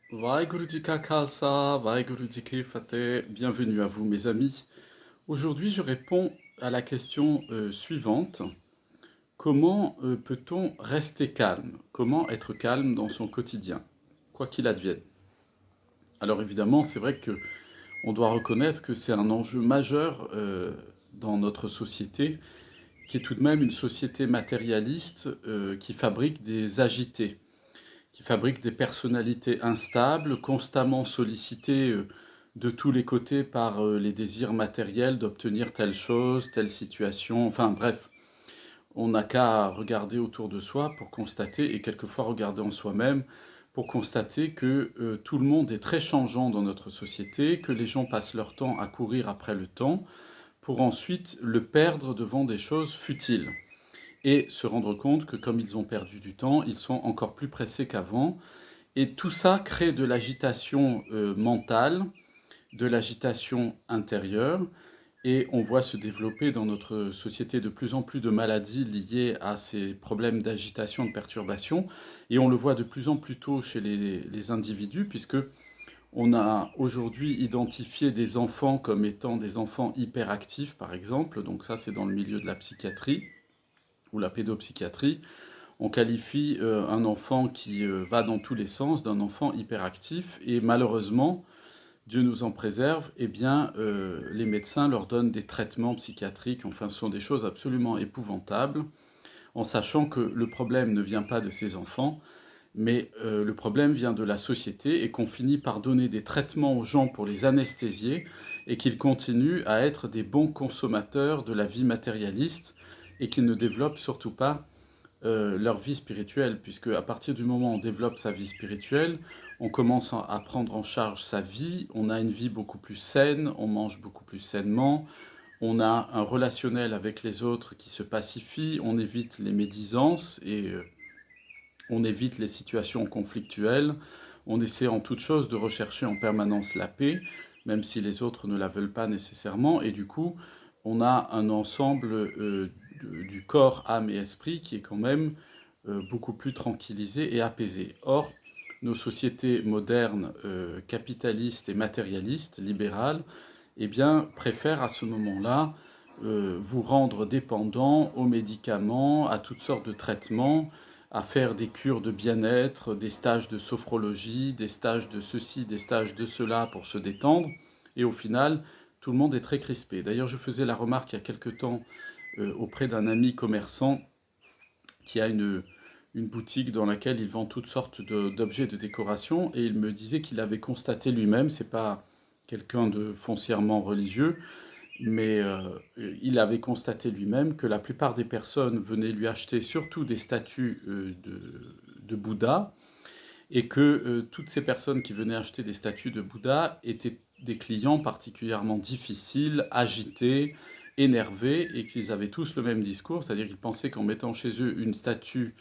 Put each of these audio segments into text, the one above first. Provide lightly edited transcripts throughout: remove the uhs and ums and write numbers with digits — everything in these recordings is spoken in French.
Vaiguru Ka Khalsa, Vaiguru Ji Ki Fateh. Bienvenue à vous mes amis. Aujourd'hui je réponds à la question suivante. Comment peut-on rester calme? Comment être calme dans son quotidien, quoi qu'il advienne? Alors évidemment c'est vrai que on doit reconnaître que c'est un enjeu majeur dans notre société, qui est tout de même une société matérialiste qui fabrique des agités, qui fabrique des personnalités instables, constamment sollicitées de tous les côtés par les désirs matériels d'obtenir telle chose, telle situation, enfin bref, on n'a qu'à regarder autour de soi pour constater, et quelquefois regarder en soi-même, pour constater que tout le monde est très changeant dans notre société, que les gens passent leur temps à courir après le temps, pour ensuite le perdre devant des choses futiles et se rendre compte que comme ils ont perdu du temps, ils sont encore plus pressés qu'avant. Et tout ça crée de l'agitation mentale, de l'agitation intérieure, et on voit se développer dans notre société de plus en plus de maladies liées à ces problèmes d'agitation, de perturbation, et on le voit de plus en plus tôt chez les individus, puisque on a aujourd'hui identifié des enfants comme étant des enfants hyperactifs, par exemple, donc ça c'est dans le milieu de la psychiatrie ou la pédopsychiatrie. On qualifie un enfant qui va dans tous les sens d'un enfant hyperactif, et malheureusement, Dieu nous en préserve, eh bien, les médecins leur donnent des traitements psychiatriques, enfin, ce sont des choses absolument épouvantables, en sachant que le problème ne vient pas de ces enfants, mais le problème vient de la société, et qu'on finit par donner des traitements aux gens pour les anesthésier, et qu'ils continuent à être des bons consommateurs de la vie matérialiste, et qu'ils ne développent surtout pas leur vie spirituelle, puisque à partir du moment où on développe sa vie spirituelle, on commence à prendre en charge sa vie, on a une vie beaucoup plus saine, on mange beaucoup plus sainement, on a un relationnel avec les autres qui se pacifie, on évite les médisances et on évite les situations conflictuelles, on essaie en toute chose de rechercher en permanence la paix, même si les autres ne la veulent pas nécessairement, et du coup, on a un ensemble du corps, âme et esprit qui est quand même beaucoup plus tranquillisé et apaisé. Or, nos sociétés modernes, capitalistes et matérialistes, libérales, eh bien, préfèrent à ce moment-là vous rendre dépendant aux médicaments, à toutes sortes de traitements, à faire des cures de bien-être, des stages de sophrologie, des stages de ceci, des stages de cela pour se détendre. Et au final, tout le monde est très crispé. D'ailleurs, je faisais la remarque il y a quelque temps auprès d'un ami commerçant qui a une boutique dans laquelle il vend toutes sortes d'objets de décoration, et il me disait qu'il avait constaté lui-même, c'est pas quelqu'un de foncièrement religieux, mais il avait constaté lui-même que la plupart des personnes venaient lui acheter surtout des statues de Bouddha, et que toutes ces personnes qui venaient acheter des statues de Bouddha étaient des clients particulièrement difficiles, agités, énervés, et qu'ils avaient tous le même discours, c'est-à-dire qu'ils pensaient qu'en mettant chez eux une statue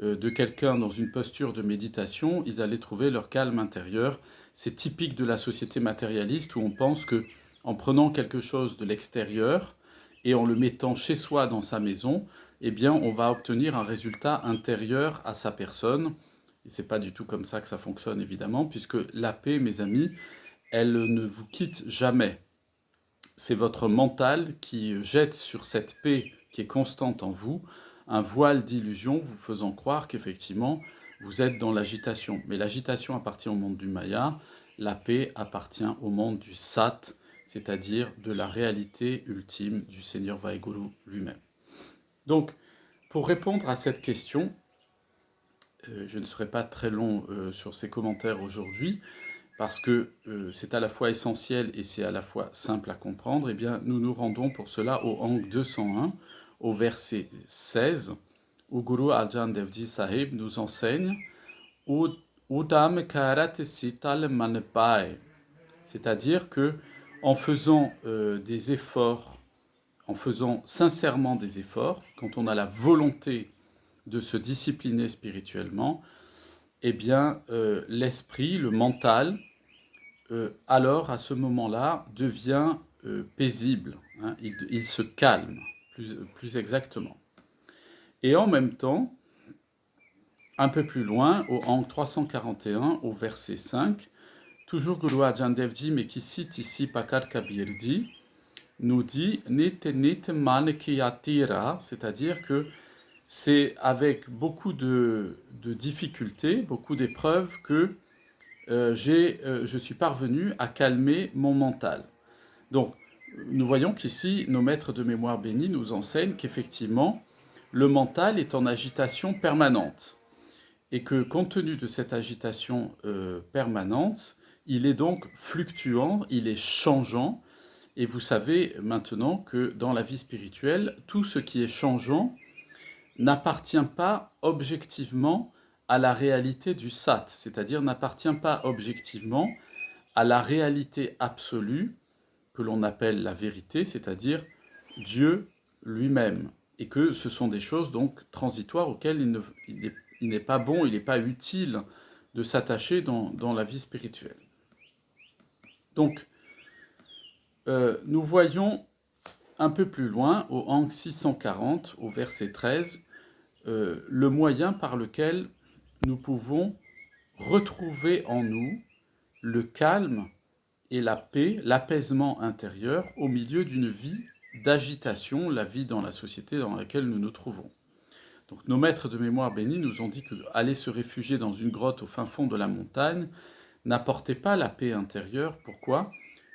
de quelqu'un dans une posture de méditation, ils allaient trouver leur calme intérieur. C'est typique de la société matérialiste où on pense que en prenant quelque chose de l'extérieur et en le mettant chez soi dans sa maison, eh bien on va obtenir un résultat intérieur à sa personne. Et c'est pas du tout comme ça que ça fonctionne évidemment, puisque la paix, mes amis, elle ne vous quitte jamais. C'est votre mental qui jette sur cette paix qui est constante en vous un voile d'illusion vous faisant croire qu'effectivement vous êtes dans l'agitation. Mais l'agitation appartient au monde du Maya, la paix appartient au monde du Sat, c'est-à-dire de la réalité ultime du Seigneur Vaheguru lui-même. Donc, pour répondre à cette question, je ne serai pas très long sur ces commentaires aujourd'hui, parce que c'est à la fois essentiel et c'est à la fois simple à comprendre, eh bien, nous nous rendons pour cela au Ang 201, au verset 16, où Guru Arjan Devji Sahib nous enseigne Udam Karat Sital Manpai, c'est-à-dire que en faisant des efforts, en faisant sincèrement des efforts, quand on a la volonté de se discipliner spirituellement, eh bien, l'esprit, le mental, alors à ce moment-là, devient paisible, hein, il se calme, plus exactement. Et en même temps, un peu plus loin, au Hang 341, au verset 5, toujours Guru Arjan Dev Ji, mais qui cite ici Pakar Kabir Ji, nous dit « Nit nit man ki attira », c'est-à-dire que c'est avec beaucoup de difficultés, beaucoup d'épreuves que je suis parvenu à calmer mon mental. Donc, nous voyons qu'ici, nos maîtres de mémoire bénis nous enseignent qu'effectivement, le mental est en agitation permanente. Et que, compte tenu de cette agitation permanente, il est donc fluctuant, il est changeant. Et vous savez maintenant que dans la vie spirituelle, tout ce qui est changeant n'appartient pas objectivement à la réalité du sat, c'est-à-dire n'appartient pas objectivement à la réalité absolue que l'on appelle la vérité, c'est-à-dire Dieu lui-même, et que ce sont des choses donc transitoires auxquelles il n'est pas bon, il n'est pas utile de s'attacher dans la vie spirituelle. Donc, nous voyons un peu plus loin, au Hang 640, au verset 13, le moyen par lequel nous pouvons retrouver en nous le calme et la paix, l'apaisement intérieur au milieu d'une vie d'agitation, la vie dans la société dans laquelle nous nous trouvons. Donc nos maîtres de mémoire bénis nous ont dit que aller se réfugier dans une grotte au fin fond de la montagne n'apportait pas la paix intérieure. Pourquoi ?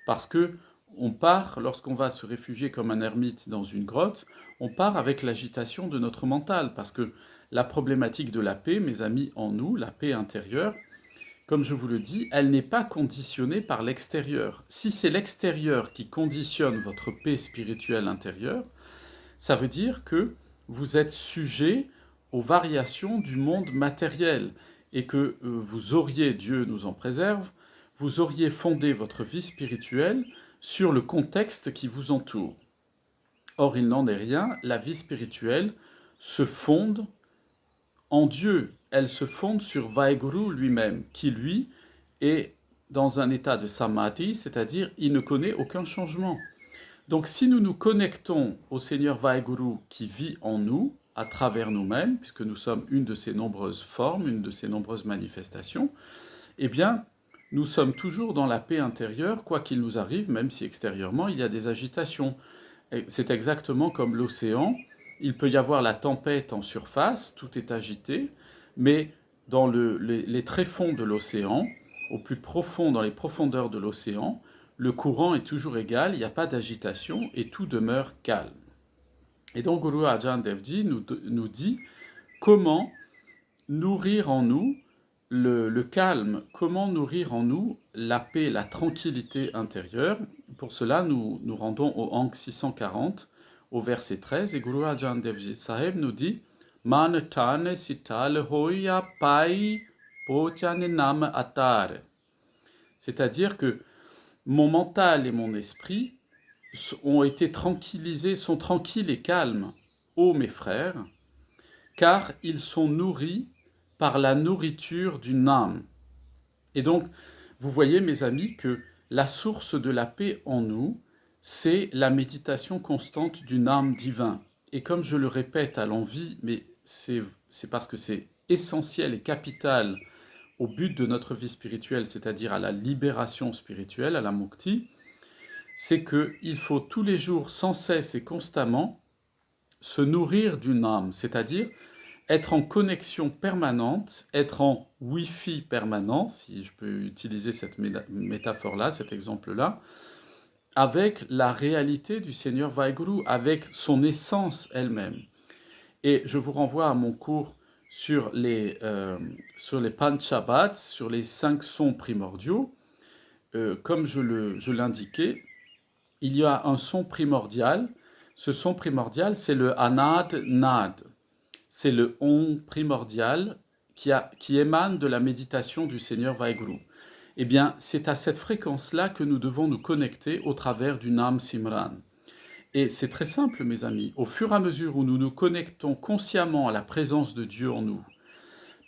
Parce que on part, lorsqu'on va se réfugier comme un ermite dans une grotte, on part avec l'agitation de notre mental, parce que la problématique de la paix, mes amis, en nous, la paix intérieure, comme je vous le dis, elle n'est pas conditionnée par l'extérieur. Si c'est l'extérieur qui conditionne votre paix spirituelle intérieure, ça veut dire que vous êtes sujet aux variations du monde matériel et que vous auriez, Dieu nous en préserve, vous auriez fondé votre vie spirituelle sur le contexte qui vous entoure. Or, il n'en est rien, la vie spirituelle se fonde en Dieu, elle se fonde sur Vaheguru lui-même, qui lui est dans un état de samadhi, c'est-à-dire il ne connaît aucun changement. Donc si nous nous connectons au Seigneur Vaheguru qui vit en nous, à travers nous-mêmes, puisque nous sommes une de ses nombreuses formes, une de ses nombreuses manifestations, eh bien, nous sommes toujours dans la paix intérieure, quoi qu'il nous arrive, même si extérieurement il y a des agitations. C'est exactement comme l'océan. Il peut y avoir la tempête en surface, tout est agité, mais dans les tréfonds de l'océan, au plus profond, dans les profondeurs de l'océan, le courant est toujours égal, il n'y a pas d'agitation et tout demeure calme. Et donc Guru Arjan Dev Ji nous dit comment nourrir en nous le calme, comment nourrir en nous la paix, la tranquillité intérieure. Pour cela, nous nous rendons au Hang 640, au verset 13, et Guru Arjan Dev Ji Sahib nous dit « Man tane sital hoya pai pochane nam atar ». C'est-à-dire que mon mental et mon esprit ont été tranquillisés, sont tranquilles et calmes, ô mes frères, car ils sont nourris par la nourriture d'une âme. Et donc, vous voyez, mes amis, que la source de la paix en nous, c'est la méditation constante d'une âme divine. Et comme je le répète à l'envi, mais c'est parce que c'est essentiel et capital au but de notre vie spirituelle, c'est-à-dire à la libération spirituelle, à la mukti, c'est qu'il faut tous les jours, sans cesse et constamment, se nourrir d'une âme, c'est-à-dire être en connexion permanente, être en Wi-Fi permanent, si je peux utiliser cette métaphore-là, cet exemple-là, avec la réalité du Seigneur Vaheguru, avec son essence elle-même. Et je vous renvoie à mon cours sur les Panchabhats, sur les 5 sons primordiaux. Comme je l'indiquais, il y a un son primordial. Ce son primordial, c'est le Anad Nad. C'est le on primordial qui émane de la méditation du Seigneur Vaheguru. Eh bien, c'est à cette fréquence-là que nous devons nous connecter au travers du Nam Simran. Et c'est très simple, mes amis. Au fur et à mesure où nous nous connectons consciemment à la présence de Dieu en nous,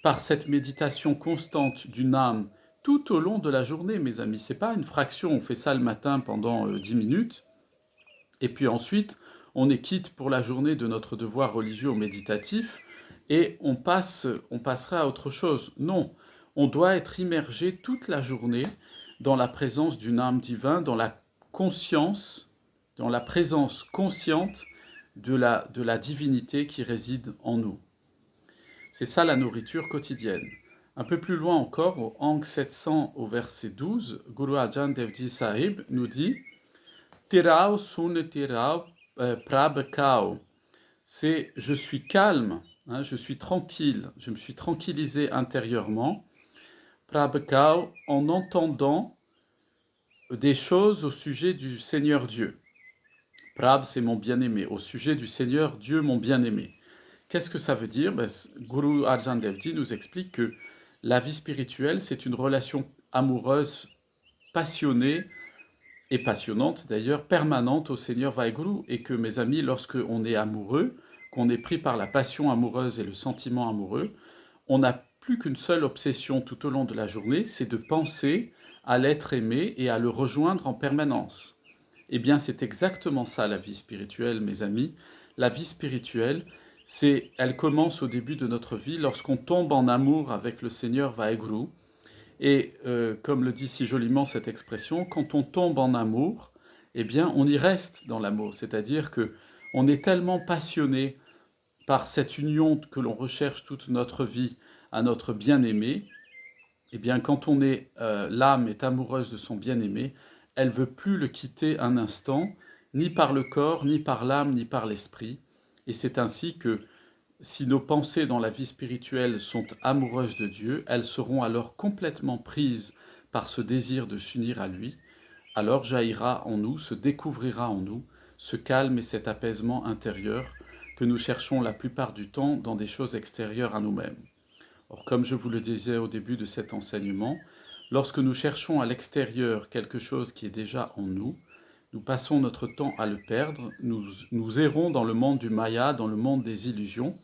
par cette méditation constante du Nam tout au long de la journée, mes amis, c'est pas une fraction, on fait ça le matin pendant 10 minutes, et puis ensuite, on est quitte pour la journée de notre devoir religieux ou méditatif, et on passerait à autre chose. Non, on doit être immergé toute la journée dans la présence d'une âme divine, dans la conscience, dans la présence consciente de la divinité qui réside en nous. C'est ça la nourriture quotidienne. Un peu plus loin encore, au Ang 700 au verset 12, Guru Arjan Devji Sahib nous dit Tirao sun tirao prab kao. C'est je suis calme, hein, je suis tranquille, je me suis tranquillisé intérieurement. Prab kao, en entendant des choses au sujet du Seigneur Dieu. Prab, c'est mon bien-aimé, au sujet du Seigneur Dieu, mon bien-aimé. Qu'est-ce que ça veut dire? Guru Arjan Devji nous explique que la vie spirituelle, c'est une relation amoureuse, passionnée et passionnante, d'ailleurs permanente au Seigneur Vaheguru, et que mes amis, lorsque on est amoureux, qu'on est pris par la passion amoureuse et le sentiment amoureux, on n'a plus qu'une seule obsession tout au long de la journée, c'est de penser à l'être aimé et à le rejoindre en permanence. Eh bien, c'est exactement ça la vie spirituelle, mes amis. La vie spirituelle, elle commence au début de notre vie lorsqu'on tombe en amour avec le Seigneur Vaheguru. Et comme le dit si joliment cette expression, quand on tombe en amour, eh bien, on y reste dans l'amour. C'est-à-dire que on est tellement passionné par cette union que l'on recherche toute notre vie à notre bien-aimé, eh bien, quand l'âme est amoureuse de son bien-aimé, elle veut plus le quitter un instant, ni par le corps, ni par l'âme, ni par l'esprit. Et c'est ainsi que si nos pensées dans la vie spirituelle sont amoureuses de Dieu, elles seront alors complètement prises par ce désir de s'unir à lui. Alors jaillira en nous, se découvrira en nous, ce calme et cet apaisement intérieur que nous cherchons la plupart du temps dans des choses extérieures à nous-mêmes. Or, comme je vous le disais au début de cet enseignement, lorsque nous cherchons à l'extérieur quelque chose qui est déjà en nous, nous passons notre temps à le perdre, nous errons dans le monde du Maya, dans le monde des illusions,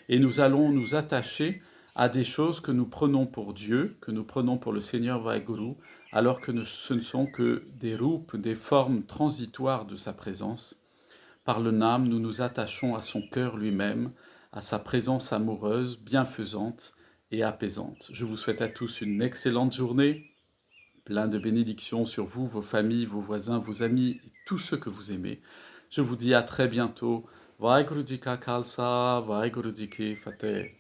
et nous allons nous attacher à des choses que nous prenons pour Dieu, que nous prenons pour le Seigneur Vaheguru, alors que ce ne sont que des roupes, des formes transitoires de sa présence. Par le Nam, nous nous attachons à son cœur lui-même, à sa présence amoureuse, bienfaisante et apaisante. Je vous souhaite à tous une excellente journée, plein de bénédictions sur vous, vos familles, vos voisins, vos amis et tous ceux que vous aimez. Je vous dis à très bientôt. Vaheguru Ji Ka Khalsa, Vaheguru Ji Ki Fateh.